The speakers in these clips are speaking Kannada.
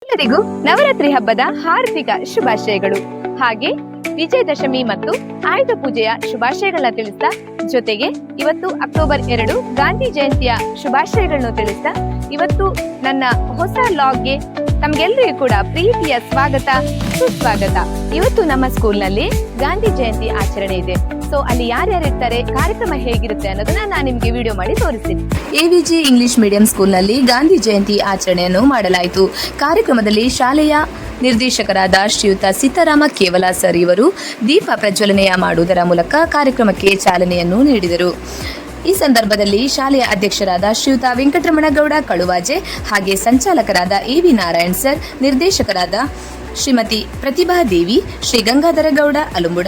ಎಲ್ಲರಿಗೂ ನವರಾತ್ರಿ ಹಬ್ಬದ ಹಾರ್ದಿಕ ಶುಭಾಶಯಗಳು. ಹಾಗೆ ವಿಜಯದಶಮಿ ಮತ್ತು ಆಯುಧ ಪೂಜೆಯ ಶುಭಾಶಯಗಳನ್ನ ತಿಳಿಸ್ತಾ, ಜೊತೆಗೆ ಇವತ್ತು ಅಕ್ಟೋಬರ್ 2 ಗಾಂಧಿ ಜಯಂತಿಯ ಶುಭಾಶಯಗಳನ್ನು ತಿಳಿಸ್ತಾ, ಇವತ್ತು ನನ್ನ ಹೊಸ ಲಾಗ್ಗೆ ತಮ್ಗೆಲ್ಲರಿಗೂ ಕೂಡ ಪ್ರೀತಿಯ ಸ್ವಾಗತ, ಸುಸ್ವಾಗತ. ಇವತ್ತು ನಮ್ಮ ಸ್ಕೂಲ್ನಲ್ಲಿ ಗಾಂಧಿ ಜಯಂತಿ ಆಚರಣೆ ಇದೆ. ಸೊ ಅಲ್ಲಿ ಯಾರ್ಯಾರು ಇರ್ತಾರೆ, ಕಾರ್ಯಕ್ರಮ ಹೇಗಿರುತ್ತೆ ಅನ್ನೋದನ್ನ ನಾನು ನಿಮ್ಗೆ ವಿಡಿಯೋ ಮಾಡಿ ತೋರಿಸ್ತೀನಿ. ಎವಿಜಿ ಇಂಗ್ಲಿಷ್ ಮೀಡಿಯಂ ಸ್ಕೂಲ್ನಲ್ಲಿ ಗಾಂಧಿ ಜಯಂತಿ ಆಚರಣೆಯನ್ನು ಮಾಡಲಾಯಿತು. ಕಾರ್ಯಕ್ರಮದಲ್ಲಿ ಶಾಲೆಯ ನಿರ್ದೇಶಕರಾದ ಶ್ರೀಯುತ ಸೀತಾರಾಮ ಕೇವಲ ಸರ್ ಇವರು ದೀಪ ಪ್ರಜ್ವಲನೆಯ ಮಾಡುವುದರ ಮೂಲಕ ಕಾರ್ಯಕ್ರಮಕ್ಕೆ ಚಾಲನೆಯನ್ನು ನೀಡಿದರು. ಈ ಸಂದರ್ಭದಲ್ಲಿ ಶಾಲೆಯ ಅಧ್ಯಕ್ಷರಾದ ಶ್ರೀಯುತ ವೆಂಕಟರಮಣಗೌಡ ಕಳುವಾಜೆ, ಹಾಗೆ ಸಂಚಾಲಕರಾದ ಎವಿ ನಾರಾಯಣ್ ಸರ್, ನಿರ್ದೇಶಕರಾದ ಶ್ರೀಮತಿ ಪ್ರತಿಭಾ ದೇವಿ, ಶ್ರೀ ಗಂಗಾಧರಗೌಡ ಅಲುಂಬುಡ,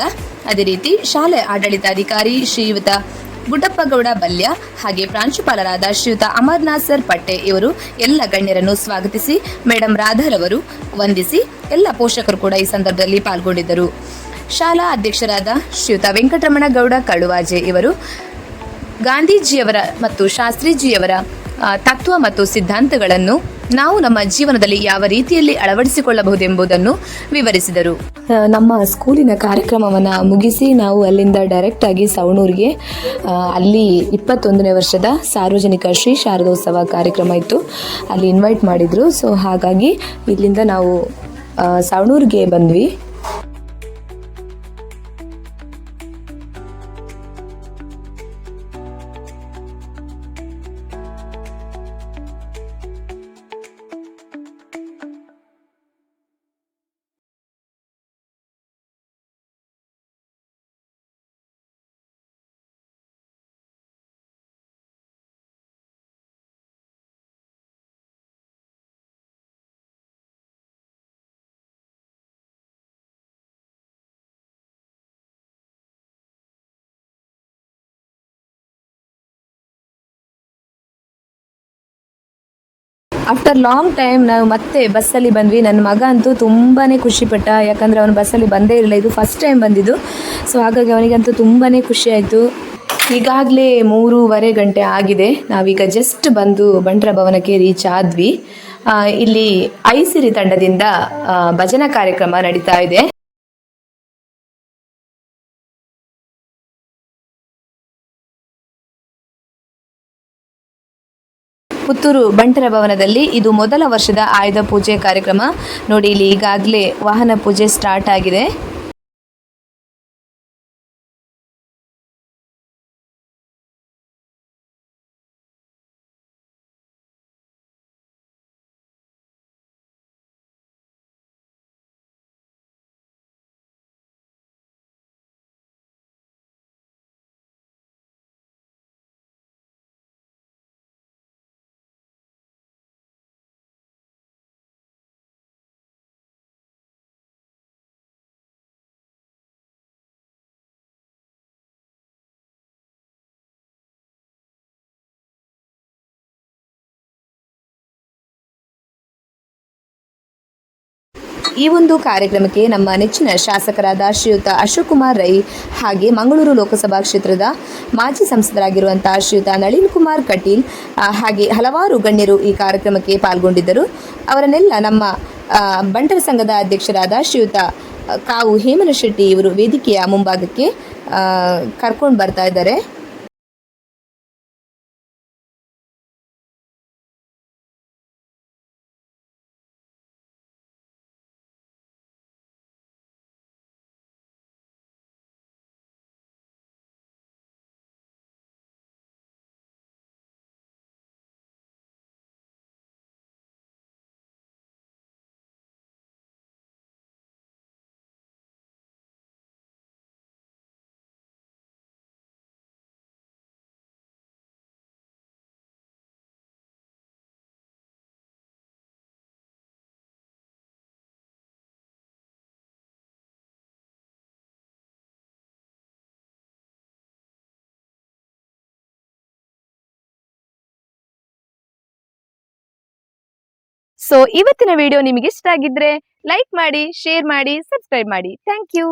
ಅದೇ ರೀತಿ ಶಾಲೆ ಆಡಳಿತಾಧಿಕಾರಿ ಶ್ರೀಯುತ ಗುಡ್ಡಪ್ಪಗೌಡ ಬಲ್ಯ, ಹಾಗೆ ಪ್ರಾಂಶುಪಾಲರಾದ ಶ್ರೀಯುತ ಅಮರ್ನಾಥ್ ಸರ್ ಪಟ್ಟೆ ಇವರು ಎಲ್ಲ ಗಣ್ಯರನ್ನು ಸ್ವಾಗತಿಸಿ ಮೇಡಂ ರಾಧಾರವರು ವಂದಿಸಿ, ಎಲ್ಲ ಪೋಷಕರು ಕೂಡ ಈ ಸಂದರ್ಭದಲ್ಲಿ ಪಾಲ್ಗೊಂಡಿದ್ದರು. ಶಾಲಾ ಅಧ್ಯಕ್ಷರಾದ ಶ್ರೀಯುತ ವೆಂಕಟರಮಣಗೌಡ ಕಳುವಾಜೆ ಇವರು ಗಾಂಧೀಜಿಯವರ ಮತ್ತು ಶಾಸ್ತ್ರೀಜಿಯವರ ತತ್ವ ಮತ್ತು ಸಿದ್ಧಾಂತಗಳನ್ನು ನಾವು ನಮ್ಮ ಜೀವನದಲ್ಲಿ ಯಾವ ರೀತಿಯಲ್ಲಿ ಅಳವಡಿಸಿಕೊಳ್ಳಬಹುದೆಂಬುದನ್ನು ವಿವರಿಸಿದರು. ನಮ್ಮ ಸ್ಕೂಲಿನ ಕಾರ್ಯಕ್ರಮವನ್ನು ಮುಗಿಸಿ ನಾವು ಅಲ್ಲಿಂದ ಡೈರೆಕ್ಟ್ ಆಗಿ ಸವಣೂರಿಗೆ, ಅಲ್ಲಿ 21ನೇ ವರ್ಷದ ಸಾರ್ವಜನಿಕ ಶ್ರೀ ಶಾರದೋತ್ಸವ ಕಾರ್ಯಕ್ರಮ ಇತ್ತು, ಅಲ್ಲಿ ಇನ್ವೈಟ್ ಮಾಡಿದ್ರು. ಸೊ ಹಾಗಾಗಿ ಇಲ್ಲಿಂದ ನಾವು ಸವಣೂರಿಗೆ ಬಂದ್ವಿ. ಆಫ್ಟರ್ ಲಾಂಗ್ ಟೈಮ್ ನಾವು ಮತ್ತೆ ಬಸ್ಸಲ್ಲಿ ಬಂದ್ವಿ. ನನ್ನ ಮಗ ಅಂತೂ ತುಂಬಾ ಖುಷಿಪಟ್ಟ, ಯಾಕಂದರೆ ಅವನು ಬಸ್ಸಲ್ಲಿ ಬಂದೇ ಇರಲಿಲ್ಲ, ಇದು ಫಸ್ಟ್ ಟೈಮ್ ಬಂದಿದ್ದು. ಸೊ ಹಾಗಾಗಿ ಅವನಿಗಂತೂ ತುಂಬಾ ಖುಷಿ ಆಯಿತು. ಈಗಾಗಲೇ 3:15 ಗಂಟೆ ಆಗಿದೆ. ನಾವೀಗ ಜಸ್ಟ್ ಬಂದು ಬಂಟರ ಭವನಕ್ಕೆ ರೀಚ್ ಆದ್ವಿ. ಇಲ್ಲಿ ಐಸಿರಿ ತಂಡದಿಂದ ಭಜನಾ ಕಾರ್ಯಕ್ರಮ ನಡೀತಾ ಇದೆ. ಪುತ್ತೂರು ಬಂಟರ ಭವನದಲ್ಲಿ ಇದು ಮೊದಲ ವರ್ಷದ ಆಯುಧ ಪೂಜೆ ಕಾರ್ಯಕ್ರಮ. ನೋಡಿ, ಇಲ್ಲಿ ಈಗಾಗಲೇ ವಾಹನ ಪೂಜೆ ಸ್ಟಾರ್ಟ್ ಆಗಿದೆ. ಈ ಒಂದು ಕಾರ್ಯಕ್ರಮಕ್ಕೆ ನಮ್ಮ ನೆಚ್ಚಿನ ಶಾಸಕರಾದ ಶ್ರೀಯುತ ಅಶೋಕ್ ಕುಮಾರ್ ರೈ, ಹಾಗೆ ಮಂಗಳೂರು ಲೋಕಸಭಾ ಕ್ಷೇತ್ರದ ಮಾಜಿ ಸಂಸದರಾಗಿರುವಂತಹ ಶ್ರೀಯುತ ನಳಿನ್ ಕುಮಾರ್ ಕಟೀಲ್, ಹಾಗೆ ಹಲವಾರು ಗಣ್ಯರು ಈ ಕಾರ್ಯಕ್ರಮಕ್ಕೆ ಪಾಲ್ಗೊಂಡಿದ್ದರು. ಅವರನ್ನೆಲ್ಲ ನಮ್ಮ ಬಂಟರ ಸಂಘದ ಅಧ್ಯಕ್ಷರಾದ ಶ್ರೀಯುತ ಕಾವು ಹೇಮನ ಶೆಟ್ಟಿ ಇವರು ವೇದಿಕೆಯ ಮುಂಭಾಗಕ್ಕೆ ಕರ್ಕೊಂಡು ಬರ್ತಾ ಇದ್ದಾರೆ. ಸೊ ಇವತ್ತಿನ ವಿಡಿಯೋ ನಿಮಗೆ ಇಷ್ಟ ಆಗಿದ್ರೆ ಲೈಕ್ ಮಾಡಿ, ಶೇರ್ ಮಾಡಿ, ಸಬ್ಸ್ಕ್ರೈಬ್ ಮಾಡಿ. Thank you.